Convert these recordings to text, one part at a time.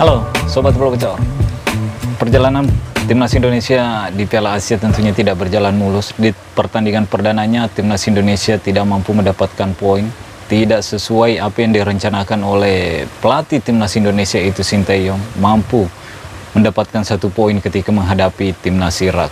Halo Sobat Bola Gacor. Perjalanan Timnas Indonesia di Piala Asia tentunya tidak berjalan mulus. Di pertandingan perdananya Timnas Indonesia tidak mampu mendapatkan poin, tidak sesuai apa yang direncanakan oleh pelatih Timnas Indonesia itu Sinteyong, mampu mendapatkan 1 poin ketika menghadapi Timnas Irak.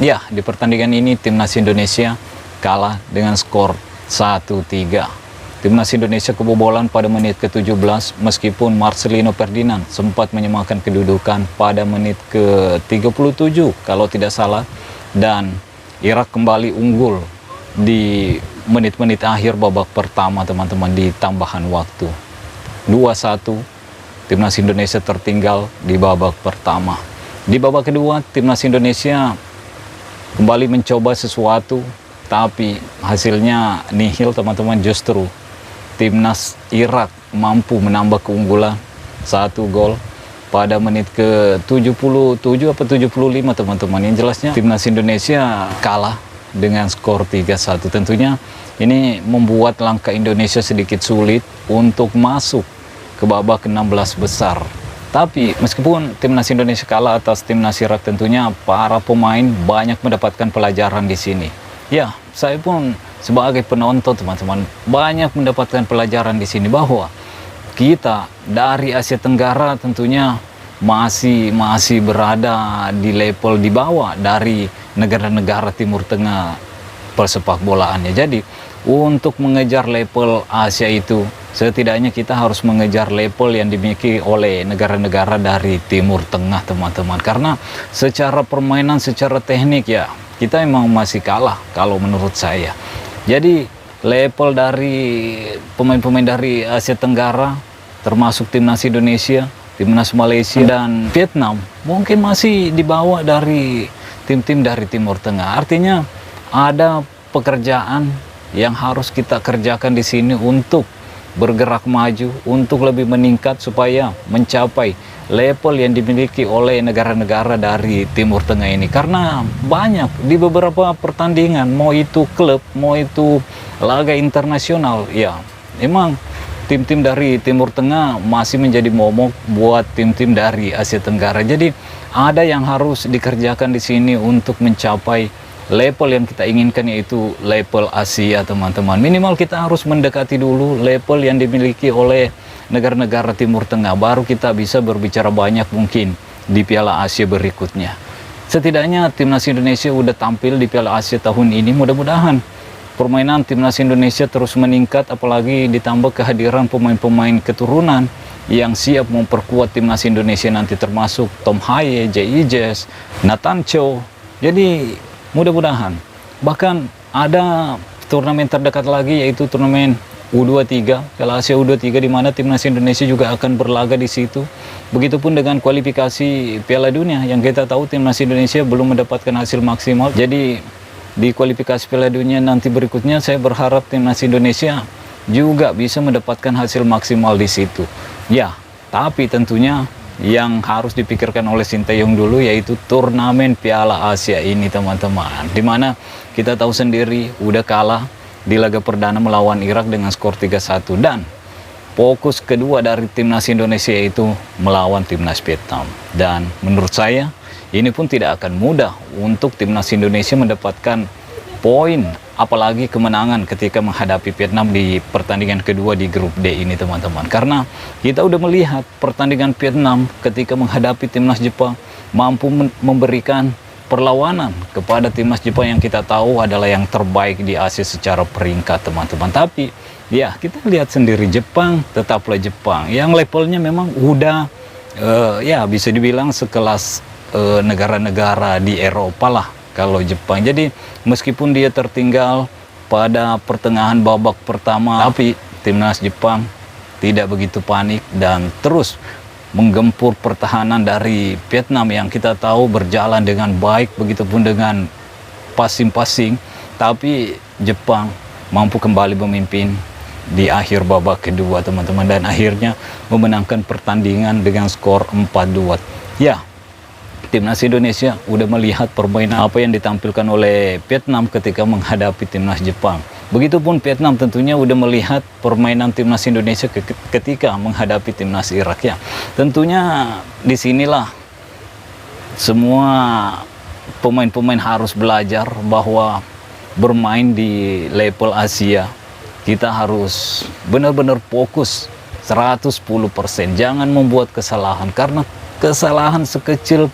Ya, di pertandingan ini Timnas Indonesia kalah dengan skor 1-3. Timnas Indonesia kebobolan pada menit ke-17 meskipun Marcelino Ferdinand sempat menyamakan kedudukan pada menit ke-37 kalau tidak salah, dan Irak kembali unggul di menit-menit akhir babak pertama teman-teman di tambahan waktu. 2-1 Timnas Indonesia tertinggal di babak pertama. Di babak kedua Timnas Indonesia kembali mencoba sesuatu tapi hasilnya nihil teman-teman. Justru Timnas Irak mampu menambah keunggulan 1 gol pada menit ke-77 atau 75 teman-teman. Yang jelasnya Timnas Indonesia kalah dengan skor 3-1. Tentunya ini membuat langkah Indonesia sedikit sulit untuk masuk ke babak ke-16 besar. Tapi meskipun Timnas Indonesia kalah atas Timnas Irak, tentunya para pemain banyak mendapatkan pelajaran di sini. Ya, saya pun sebagai penonton teman-teman banyak mendapatkan pelajaran di sini bahwa kita dari Asia Tenggara tentunya masih berada di level di bawah dari negara-negara Timur Tengah persepak bolaannya. Jadi untuk mengejar level Asia itu setidaknya kita harus mengejar level yang dimiliki oleh negara-negara dari Timur Tengah teman-teman, karena secara permainan, secara teknik ya kita memang masih kalah kalau menurut saya. Jadi level dari pemain-pemain dari Asia Tenggara termasuk Timnas Indonesia, Timnas Malaysia dan Vietnam mungkin masih dibawa dari tim-tim dari Timur Tengah. Artinya ada pekerjaan yang harus kita kerjakan di sini untuk bergerak maju, untuk lebih meningkat supaya mencapai level yang dimiliki oleh negara-negara dari Timur Tengah ini. Karena banyak di beberapa pertandingan, mau itu klub, mau itu laga internasional, ya memang tim-tim dari Timur Tengah masih menjadi momok buat tim-tim dari Asia Tenggara. Jadi ada yang harus dikerjakan di sini untuk mencapai level yang kita inginkan, yaitu level Asia teman-teman. Minimal kita harus mendekati dulu level yang dimiliki oleh negara-negara Timur Tengah, baru kita bisa berbicara banyak mungkin di Piala Asia berikutnya. Setidaknya Timnas Indonesia udah tampil di Piala Asia tahun ini, mudah-mudahan permainan Timnas Indonesia terus meningkat, apalagi ditambah kehadiran pemain-pemain keturunan yang siap memperkuat Timnas Indonesia nanti, termasuk Tom Haye, J.I.Jes, Nathan Cho. Jadi mudah-mudahan bahkan ada turnamen terdekat lagi, yaitu turnamen U23, Piala Asia U23, di mana Timnas Indonesia juga akan berlaga di situ. Begitupun dengan kualifikasi Piala Dunia yang kita tahu Timnas Indonesia belum mendapatkan hasil maksimal. Jadi di kualifikasi Piala Dunia nanti berikutnya saya berharap Timnas Indonesia juga bisa mendapatkan hasil maksimal di situ. Ya, tapi tentunya yang harus dipikirkan oleh Sinteyong dulu yaitu turnamen Piala Asia ini teman-teman, dimana kita tahu sendiri udah kalah di laga perdana melawan Irak dengan skor 3-1, dan fokus kedua dari Timnas Indonesia itu melawan Timnas Vietnam. Dan menurut saya ini pun tidak akan mudah untuk Timnas Indonesia mendapatkan poin, apalagi kemenangan ketika menghadapi Vietnam di pertandingan kedua di grup D ini teman-teman. Karena kita udah melihat pertandingan Vietnam ketika menghadapi Timnas Jepang mampu memberikan perlawanan kepada Timnas Jepang yang kita tahu adalah yang terbaik di Asia secara peringkat teman-teman. Tapi ya kita lihat sendiri, Jepang tetaplah Jepang yang levelnya memang udah ya bisa dibilang sekelas negara-negara di Eropa lah kalau Jepang. Jadi meskipun dia tertinggal pada pertengahan babak pertama, tapi Timnas Jepang tidak begitu panik dan terus menggempur pertahanan dari Vietnam yang kita tahu berjalan dengan baik, begitupun dengan passing-passing. Tapi Jepang mampu kembali memimpin di akhir babak kedua teman-teman, dan akhirnya memenangkan pertandingan dengan skor 4-2. Ya, Timnas Indonesia udah melihat permainan apa yang ditampilkan oleh Vietnam ketika menghadapi Timnas Jepang. Begitupun Vietnam tentunya udah melihat permainan timnas Indonesia ketika menghadapi timnas Irak ya. Tentunya disinilah semua pemain-pemain harus belajar bahwa bermain di level Asia kita harus benar-benar fokus 110%. Jangan membuat kesalahan, karena kesalahan sekecil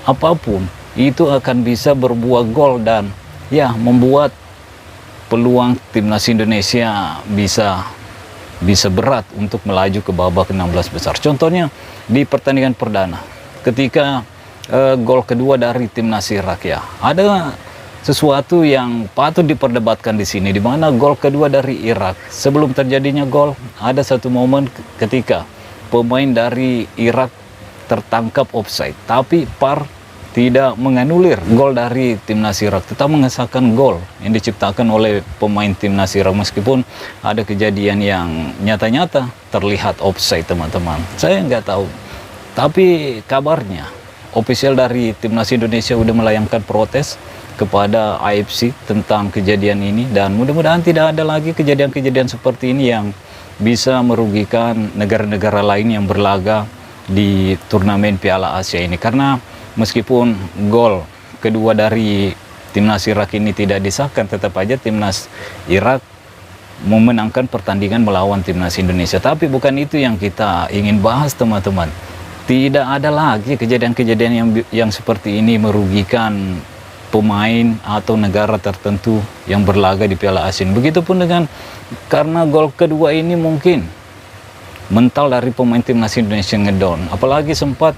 apapun itu akan bisa berbuah gol dan ya membuat peluang timnas Indonesia bisa berat untuk melaju ke babak 16 besar. Contohnya di pertandingan perdana ketika gol kedua dari timnas Irak ya. Ada sesuatu yang patut diperdebatkan di sini, di mana gol kedua dari Irak, sebelum terjadinya gol ada satu momen ketika pemain dari Irak tertangkap offside, tapi VAR tidak menganulir gol dari timnas Irak, tetap mengesahkan gol yang diciptakan oleh pemain timnas Irak meskipun ada kejadian yang nyata-nyata terlihat offside teman-teman. Saya nggak tahu, tapi kabarnya official dari timnas Indonesia udah melayangkan protes kepada AFC tentang kejadian ini, dan mudah-mudahan tidak ada lagi kejadian-kejadian seperti ini yang bisa merugikan negara-negara lain yang berlaga di turnamen Piala Asia ini. Karena meskipun gol kedua dari timnas Irak ini tidak disahkan, tetap aja timnas Irak memenangkan pertandingan melawan timnas Indonesia. Tapi bukan itu yang kita ingin bahas teman-teman. Tidak ada lagi kejadian-kejadian yang seperti ini merugikan pemain atau negara tertentu yang berlaga di Piala Asia. Begitupun dengan, karena gol kedua ini mungkin mental dari pemain timnas Indonesia ngedown, apalagi sempat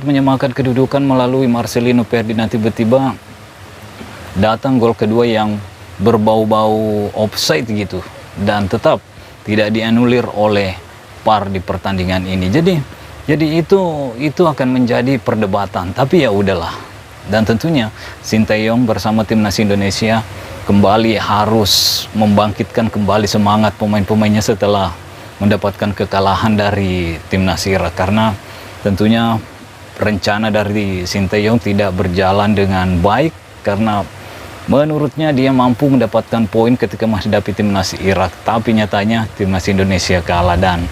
menyamakan kedudukan melalui Marcelino Ferdinand, tiba-tiba datang gol kedua yang berbau-bau offside gitu, dan tetap tidak dianulir oleh VAR di pertandingan ini. Jadi itu akan menjadi perdebatan, tapi ya udahlah. Dan tentunya Sinteyong bersama timnas Indonesia kembali harus membangkitkan kembali semangat pemain-pemainnya setelah mendapatkan kekalahan dari timnas Irak, karena tentunya rencana dari Sinteyong tidak berjalan dengan baik, karena menurutnya dia mampu mendapatkan poin ketika menghadapi timnas Irak, tapi nyatanya timnas Indonesia kalah. Dan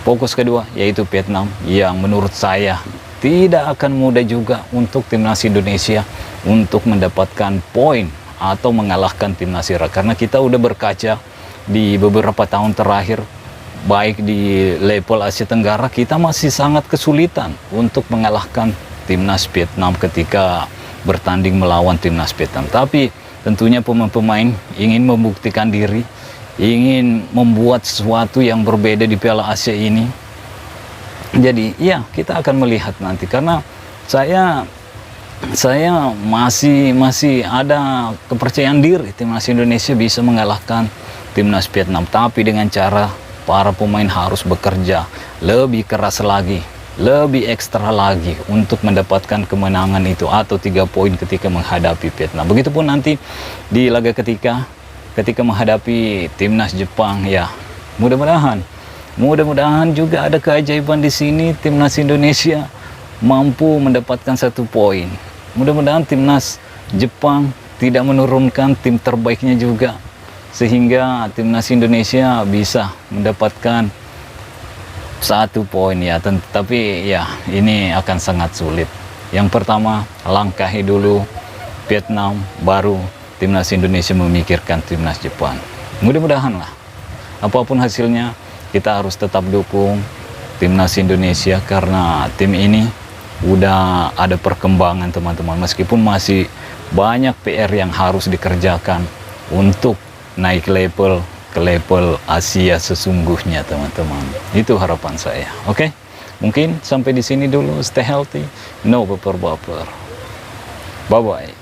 fokus kedua yaitu Vietnam, yang menurut saya tidak akan mudah juga untuk timnas Indonesia untuk mendapatkan poin atau mengalahkan timnas Irak, karena kita udah berkaca di beberapa tahun terakhir, baik di level Asia Tenggara kita masih sangat kesulitan untuk mengalahkan timnas Vietnam ketika bertanding melawan timnas Vietnam. Tapi tentunya pemain-pemain ingin membuktikan diri, ingin membuat sesuatu yang berbeda di Piala Asia ini. Jadi ya kita akan melihat nanti, karena saya masih ada kepercayaan diri timnas Indonesia bisa mengalahkan timnas Vietnam, tapi dengan cara para pemain harus bekerja lebih keras lagi, lebih ekstra lagi untuk mendapatkan kemenangan itu atau 3 poin ketika menghadapi Vietnam. Begitupun nanti di laga ketika menghadapi timnas Jepang ya. Mudah-mudahan juga ada keajaiban di sini, timnas Indonesia mampu mendapatkan 1 poin. Mudah-mudahan timnas Jepang tidak menurunkan tim terbaiknya juga, sehingga timnas Indonesia bisa mendapatkan 1 poin ya. Tapi ya ini akan sangat sulit. Yang pertama, langkahi dulu Vietnam, baru timnas Indonesia memikirkan timnas Jepang. Mudah-mudahan lah, apapun hasilnya kita harus tetap dukung timnas Indonesia, karena tim ini udah ada perkembangan teman-teman, meskipun masih banyak PR yang harus dikerjakan untuk naik level ke level Asia sesungguhnya teman-teman. Itu harapan saya. Oke, mungkin sampai di sini dulu. Stay healthy, no baper-baper. Bye bye.